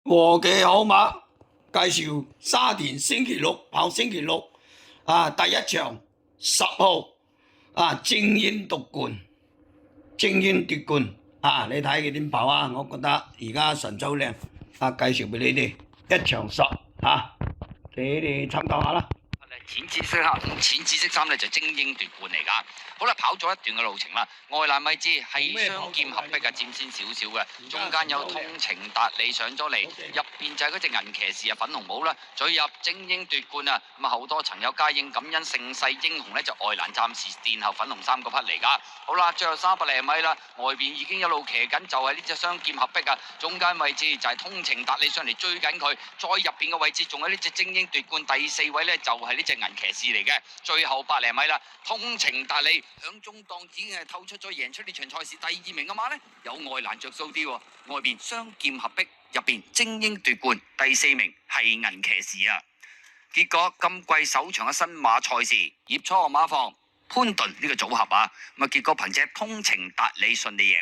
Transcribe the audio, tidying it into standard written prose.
和嘅好馬介紹沙田星期六跑星期六第一場10號精英奪冠，你睇佢點跑啊？我覺得而家神州靚介紹俾你哋一場10你哋參考下啦。淺紫色衫咧就精英奪冠嚟噶。好啦，跑咗一段嘅路程啦，外欄位置係雙劍合璧佔先少少嘅，中間有通情達理上咗嚟，入邊就係嗰隻銀騎士粉紅帽啦，最入精英奪冠啊！咁後多層有嘉應感恩盛世英雄咧就外欄暫時殿後粉紅衫嗰匹嚟噶。好啦，最後300零米啦，外邊已經一路騎緊，就係呢隻雙劍合璧啊！中間位置就係通情達理上嚟追緊佢，再入邊嘅位置仲有呢隻精英奪冠第4位呢，就係呢隻銀騎士嚟嘅。最後100零米啦，通情達理響中檔已經係透出咗贏出呢場賽事第2名嘅馬呢，有外欄着數啲，外邊雙劍合璧，入邊精英奪冠第4名係銀騎士啊！結果今季首場嘅新馬賽事，葉楚河馬房潘頓呢個組合啊，咁啊結果憑借通情達理順利贏。